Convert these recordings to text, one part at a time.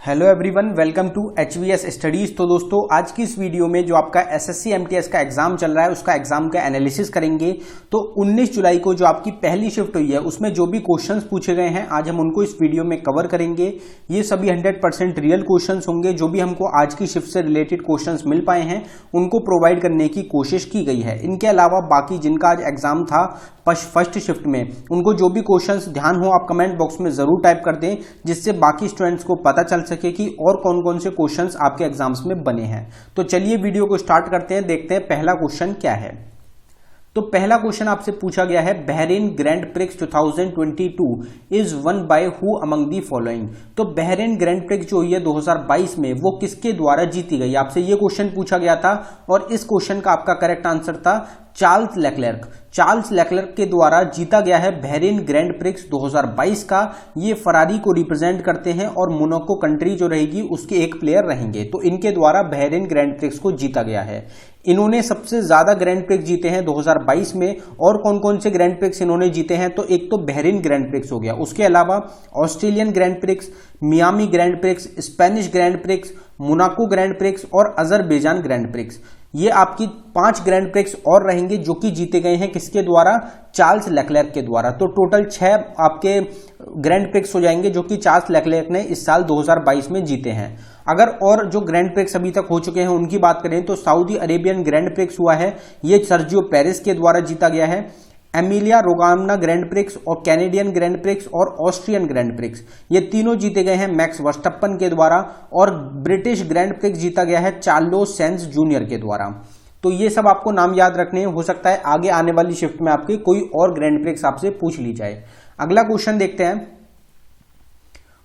Hello everyone, welcome to HVS studies. तो दोस्तों, आज की इस वीडियो में जो आपका SSC MTS का एग्जाम चल रहा है उसका एग्जाम का एनालिसिस करेंगे। तो 19 जुलाई को जो आपकी पहली शिफ्ट हुई है उसमें जो भी क्वेश्चंस पूछे गए हैं आज हम उनको इस वीडियो में कवर करेंगे। ये सभी 100% रियल क्वेश्चंस होंगे। जो भी हमको आज की शिफ्ट से रिलेटेड क्वेश्चंस मिल पाए हैं उनको प्रोवाइड करने की कोशिश की गई है। इनके अलावा बाकी जिनका आज एग्जाम था फर्स्ट शिफ्ट में, उनको जो भी क्वेश्चंस ध्यान हो आप कमेंट बॉक्स में जरूर टाइप कर दें, जिससे बाकी स्टूडेंट्स को पता चल सके कि और कौन कौन से क्वेश्चंस आपके एग्जाम्स में बने हैं। तो चलिए वीडियो को स्टार्ट करते हैं, देखते हैं पहला क्वेश्चन क्या है। तो पहला क्वेश्चन आपसे पूछा गया है, Bahrain grand prix 2022 is one by who among the following. तो बहरीन ग्रैंड प्रिक्स जो हुई है 2022 में वो किसके द्वारा जीती गई, आपसे ये क्वेश्चन पूछा गया था। और इस क्वेश्चन का आपका करेक्ट आंसर था चार्ल्स लेक्लेर्क। चार्ल्स लेक्लेर्क के द्वारा जीता गया है बहरीन ग्रैंड प्रिक्स 2022 का। ये फरारी को रिप्रेजेंट करते हैं और मोनाको कंट्री जो रहेगी उसके एक प्लेयर रहेंगे। तो इनके द्वारा बहरीन ग्रैंड प्रिक्स को जीता गया है। इन्होंने सबसे ज्यादा ग्रैंड प्रिक्स जीते हैं 2022 में। और कौन कौन से ग्रैंड प्रिक्स इन्होंने जीते हैं, तो एक तो बहरीन ग्रैंड प्रिक्स हो गया, उसके अलावा Australian grand prix, Miami grand prix, Spanish grand prix, Monaco grand prix और अजरबैजान ग्रैंड प्रिक्स। ये आपकी 5 ग्रैंड प्रिक्स और रहेंगे जो कि जीते गए हैं किसके द्वारा, चार्ल्स लेक्लेर्क के द्वारा। तो टोटल 6 आपके ग्रैंड प्रिक्स हो जाएंगे जो कि चार्ल्स लेक्लेर्क ने इस साल 2022 में जीते हैं। अगर और जो ग्रैंड प्रिक्स अभी तक हो चुके हैं उनकी बात करें तो सऊदी अरेबियन ग्रैंड प्रिक्स हुआ है, ये सर्जियो पेरेस के द्वारा जीता गया है। एमिलिया रोमाग्ना ग्रैंड प्रिक्स और कैनेडियन ग्रैंड प्रिक्स और ऑस्ट्रियन ग्रैंड प्रिक्स, ये तीनों जीते गए हैं मैक्स वर्स्टप्पन के द्वारा। और ब्रिटिश ग्रैंड प्रिक्स जीता गया है चार्लोस सेंस जूनियर के द्वारा। तो ये सब आपको नाम याद रखने, हो सकता है आगे आने वाली शिफ्ट में आपके कोई और ग्रैंड प्रिक्स आपसे पूछ ली जाए। अगला क्वेश्चन देखते हैं,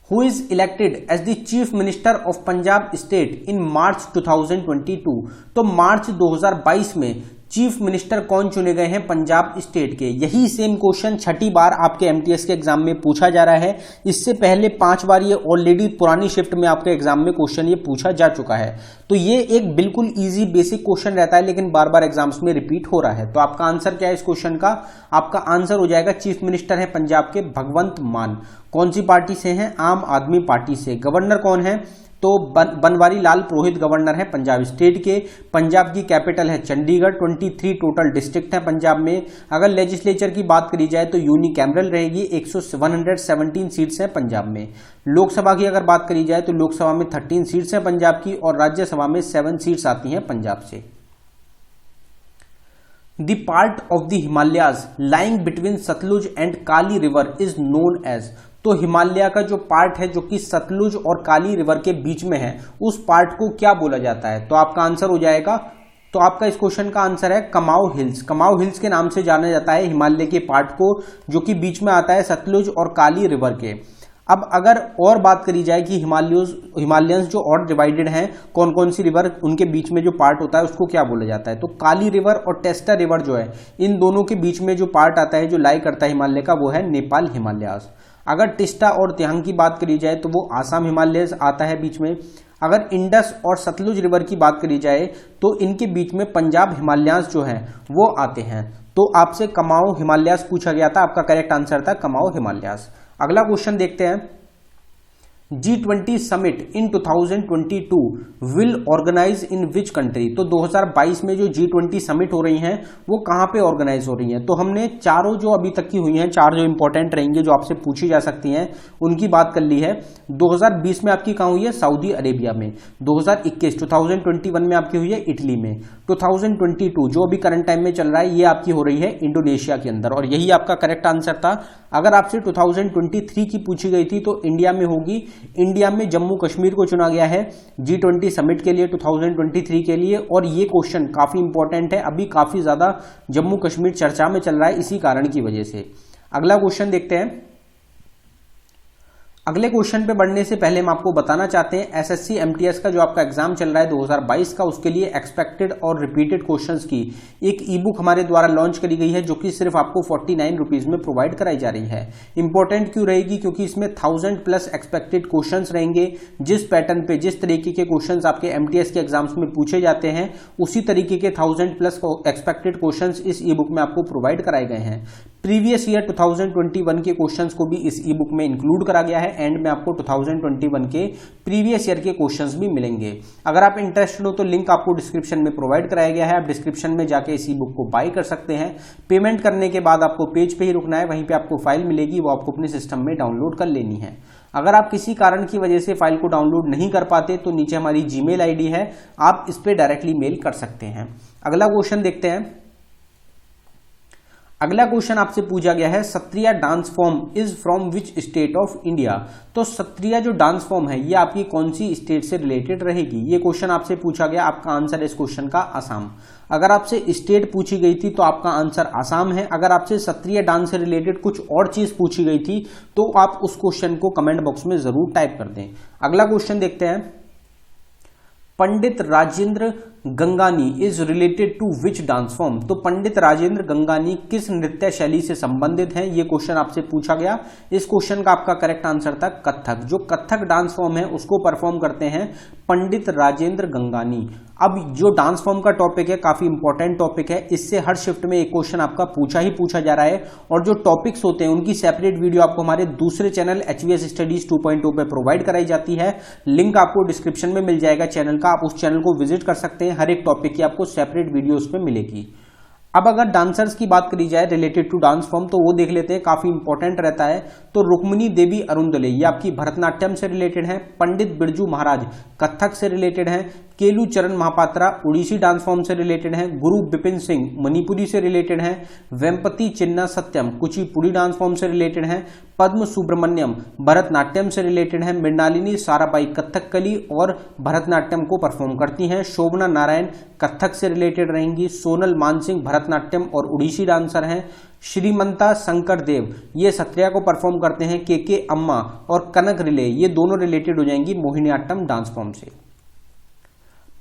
Who is elected as the Chief Minister of Punjab State in March 2022? तो मार्च 2022 में चीफ मिनिस्टर कौन चुने गए हैं पंजाब स्टेट के। यही सेम क्वेश्चन छठी बार आपके एमटीएस के एग्जाम में पूछा जा रहा है। इससे पहले 5 बार ये ऑलरेडी पुरानी शिफ्ट में आपके एग्जाम में क्वेश्चन ये पूछा जा चुका है। तो ये एक बिल्कुल इजी बेसिक क्वेश्चन रहता है लेकिन बार बार एग्जाम्स में रिपीट हो रहा है। तो आपका आंसर क्या है इस क्वेश्चन का, आपका आंसर हो जाएगा चीफ मिनिस्टर है पंजाब के भगवंत मान। कौन सी पार्टी से हैं, आम आदमी पार्टी से। गवर्नर कौन है, तो बनवारी लाल पुरोहित गवर्नर है पंजाब स्टेट के। पंजाब की कैपिटल है चंडीगढ़। 23 टोटल डिस्ट्रिक्ट है पंजाब में। अगर लेजिस्लेचर की बात करी जाए तो यूनिकैमरल रहेगी। 117 सीट्स हैं पंजाब में। लोकसभा की अगर बात करी जाए तो लोकसभा में 13 सीट्स हैं पंजाब की और राज्यसभा में 7 सीट्स आती हैं पंजाब से। The part of the Himalayas lying between Sutlej and Kali river is known as. तो हिमालय का जो पार्ट है जो कि सतलुज और काली रिवर के बीच में है उस पार्ट को क्या बोला जाता है, तो आपका आंसर हो जाएगा, तो आपका इस क्वेश्चन का आंसर है कमाऊ हिल्स। कमाऊ हिल्स के नाम से जाना जाता है हिमालय के पार्ट को जो कि बीच में आता है सतलुज और काली रिवर के। अब अगर और बात करी जाए कि हिमालयंस जो और डिवाइडेड हैं कौन कौन सी रिवर, उनके बीच में जो पार्ट होता है उसको क्या बोला जाता है, तो काली रिवर और टेस्टा रिवर जो है इन दोनों के बीच में जो पार्ट आता है जो लाई करता है हिमालय का वो है नेपाल हिमालयास। अगर टिस्टा और तियांग की बात करी जाए तो वो आसाम हिमालय आता है बीच में। अगर इंडस और सतलुज रिवर की बात करी जाए तो इनके बीच में पंजाब हिमालयास जो है वो आते हैं। तो आपसे कमाऊ हिमालयास पूछा गया था, आपका करेक्ट आंसर था कमाऊ हिमालयास। अगला क्वेश्चन देखते हैं, G20 summit in 2022 will organise in which country. तो 2022 में जो G20 समिट हो रही हैं वो कहां पे ऑर्गेनाइज हो रही हैं, तो हमने चारों जो अभी तक की हुई हैं, 4 जो इंपॉर्टेंट रहेंगे जो आपसे पूछी जा सकती हैं उनकी बात कर ली है। 2020 में आपकी कहां हुई है, सऊदी अरेबिया में। 2021 में आपकी हुई है इटली में। 2022 जो अभी करंट टाइम में चल रहा है ये आपकी हो रही है इंडोनेशिया के अंदर, और यही आपका करेक्ट आंसर था। अगर आपसे 2023 की पूछी गई थी तो इंडिया में होगी। इंडिया में जम्मू कश्मीर को चुना गया है G20 समिट के लिए 2023 के लिए, और ये क्वेश्चन काफी इंपॉर्टेंट है। अभी काफी ज्यादा जम्मू कश्मीर चर्चा में चल रहा है इसी कारण की वजह से। अगला क्वेश्चन देखते हैं, अगले क्वेश्चन पे बढ़ने से पहले हम आपको बताना चाहते हैं एसएससी एमटीएस का जो आपका एग्जाम चल रहा है 2022 का, उसके लिए एक्सपेक्टेड और रिपीटेड क्वेश्चंस की एक ई बुक हमारे द्वारा लॉन्च करी गई है जो कि सिर्फ आपको 49 रुपीज में प्रोवाइड कराई जा रही है। इंपॉर्टेंट क्यों रहेगी, क्योंकि इसमें 1000+ एक्सपेक्टेड क्वेश्चंस रहेंगे। जिस पैटर्न पे जिस तरीके के क्वेश्चंस आपके एमटीएस के एग्जाम्स में पूछे जाते हैं उसी तरीके के 1000+ एक्सपेक्टेड क्वेश्चंस इस ई बुक में आपको प्रोवाइड कराए गए हैं। प्रीवियस ईयर 2021 के क्वेश्चंस को भी इस ई बुक में इंक्लूड करा गया है। एंड में आपको 2021 के प्रीवियस ईयर के क्वेश्चंस भी मिलेंगे। अगर आप इंटरेस्टेड हो तो लिंक आपको डिस्क्रिप्शन में प्रोवाइड कराया गया है, आप डिस्क्रिप्शन में जाके इस ई बुक को बाय कर सकते हैं। पेमेंट करने के बाद आपको पेज पे ही रुकना है, वहीं पे आपको फाइल मिलेगी, वो आपको अपने सिस्टम में डाउनलोड कर लेनी है। अगर आप किसी कारण की वजह से फाइल को डाउनलोड नहीं कर पाते तो नीचे हमारी जीमेल आईडी है, आप इस पे डायरेक्टली मेल कर सकते हैं। अगला क्वेश्चन देखते हैं। अगला क्वेश्चन आपसे पूछा गया है, Sattriya dance form is from which state of India. तो सत्रिया जो डांस फॉर्म है ये आपकी कौन सी स्टेट से रिलेटेड रहेगी, ये क्वेश्चन आपसे पूछा गया। आपका आंसर इस क्वेश्चन का असम। अगर आपसे स्टेट पूछी गई थी तो आपका आंसर आसाम है। अगर आपसे सत्रिया डांस से रिलेटेड कुछ और चीज पूछी गई थी तो आप उस क्वेश्चन को कमेंट बॉक्स में जरूर टाइप कर दें। अगला क्वेश्चन देखते हैं। Pandit Rajendra Gangani is related to which dance form. तो पंडित राजेंद्र गंगानी किस नृत्य शैली से संबंधित हैं, ये क्वेश्चन आपसे पूछा गया। इस क्वेश्चन का आपका करेक्ट आंसर था कथक। जो कथक डांस फॉर्म है उसको परफॉर्म करते हैं पंडित राजेंद्र गंगानी। अब जो डांस फॉर्म का टॉपिक है काफी इंपॉर्टेंट टॉपिक है, इससे हर शिफ्ट में एक क्वेश्चन आपका पूछा जा रहा है। और जो टॉपिक्स होते हैं उनकी सेपरेट वीडियो आपको हमारे दूसरे चैनल HVS स्टडीज 2.0 पे प्रोवाइड कराई जाती है। लिंक आपको डिस्क्रिप्शन में मिल जाएगा चैनल का, आप उस चैनल को विजिट कर सकते हैं। हर एक टॉपिक की आपको सेपरेट वीडियो उस पे मिलेगी। अब अगर डांसर्स की बात करी जाए रिलेटेड टू डांस फॉर्म तो वो देख लेते हैं, काफी इंपॉर्टेंट रहता है। तो रुक्मिणी देवी अरुंदले ये आपकी भरतनाट्यम से रिलेटेड है। पंडित बिरजू महाराज कथक से रिलेटेड है। केलू चरण महापात्रा उड़ीसी डांस फॉर्म से रिलेटेड है। गुरु बिपिन सिंह मणिपुरी से रिलेटेड है। वेम्पति चिन्ना सत्यम कुचिपुड़ी डांस फॉर्म से रिलेटेड है। पद्म सुब्रमण्यम भरतनाट्यम से रिलेटेड है। मृणालिनी साराबाई कथकली और भरतनाट्यम को परफॉर्म करती हैं। शोभना नारायण कथक से रिलेटेड रहेंगी। सोनल मानसिंह भरतनाट्यम और उड़ीसी डांसर हैं। श्रीमंता शंकर देव ये सत्रिया को परफॉर्म करते हैं। के अम्मा और कनक रिले ये दोनों रिलेटेड हो जाएंगी मोहिनीअट्टम डांस फॉर्म से।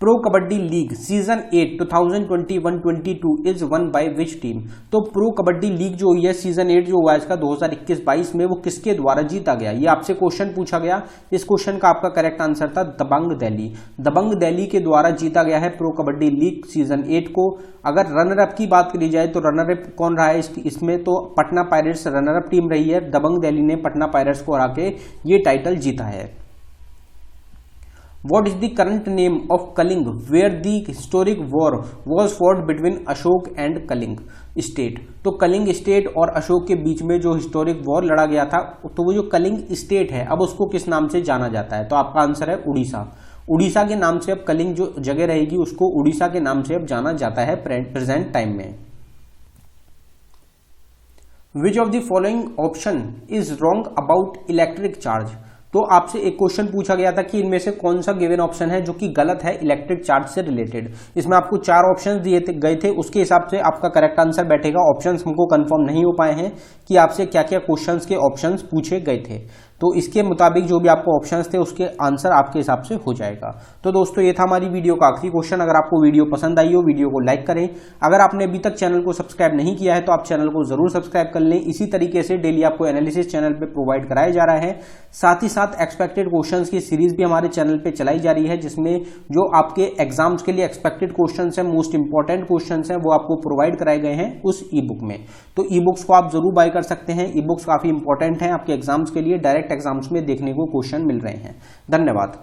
Pro kabaddi league season 8 2021-22 is one by which team. तो प्रो कबड्डी लीग जो हुई है सीजन 8 जो हुआ है इसका 2021-22 में, वो किसके द्वारा जीता गया, ये आपसे क्वेश्चन पूछा गया। इस क्वेश्चन का आपका करेक्ट आंसर था दबंग दिल्ली। दबंग दिल्ली के द्वारा जीता गया है प्रो कबड्डी लीग सीजन 8 को। अगर रनर अप की बात करी जाए तो रनर अप कौन रहा है इसमें, तो Patna pirates runner up team रही है। दबंग दिल्ली ने पटना पायरेट्स को हरा के ये टाइटल जीता है। What is the current name of Kaling, where the historic war was fought between Ashok and Kalinga state. तो कलिंग स्टेट और अशोक के बीच में जो हिस्टोरिक वॉर लड़ा गया था, तो वो जो कलिंग स्टेट है अब उसको किस नाम से जाना जाता है, तो आपका आंसर है उड़ीसा। उड़ीसा के नाम से अब कलिंग जो जगह रहेगी उसको उड़ीसा के नाम से अब जाना जाता है प्रेजेंट टाइम में। Which of the following option is wrong about electric charge। तो आपसे एक क्वेश्चन पूछा गया था कि इनमें से कौन सा गिवन ऑप्शन है जो कि गलत है इलेक्ट्रिक चार्ज से रिलेटेड। इसमें आपको 4 ऑप्शंस दिए गए थे, उसके हिसाब से आपका करेक्ट आंसर बैठेगा। ऑप्शंस हमको कंफर्म नहीं हो पाए हैं कि आपसे क्या क्या क्वेश्चंस के ऑप्शंस पूछे गए थे, तो इसके मुताबिक जो भी आपको ऑप्शंस थे उसके आंसर आपके हिसाब से हो जाएगा। तो दोस्तों ये था हमारी वीडियो का आखिरी क्वेश्चन। अगर आपको वीडियो पसंद आई हो वीडियो को लाइक करें। अगर आपने अभी तक चैनल को सब्सक्राइब नहीं किया है तो आप चैनल को जरूर सब्सक्राइब कर लें। इसी तरीके से डेली आपको एनालिसिस चैनल पे प्रोवाइड कराया जा रहा है। साथ ही साथ एक्सपेक्टेड क्वेश्चंस की सीरीज भी हमारे चैनल पे चलाई जा रही है, जिसमें जो आपके एग्जाम्स के लिए एक्सपेक्टेड क्वेश्चंस हैं, मोस्ट इंपॉर्टेंट क्वेश्चंस हैं, वो आपको प्रोवाइड कराए गए हैं उस ई बुक में। तो ई बुक्स को आप जरूर बाय कर सकते हैं। ई बुक्स काफी इंपॉर्टेंट हैं आपके एग्जाम्स के लिए, डायरेक्ट एग्जाम्स में देखने को क्वेश्चन मिल रहे हैं। धन्यवाद।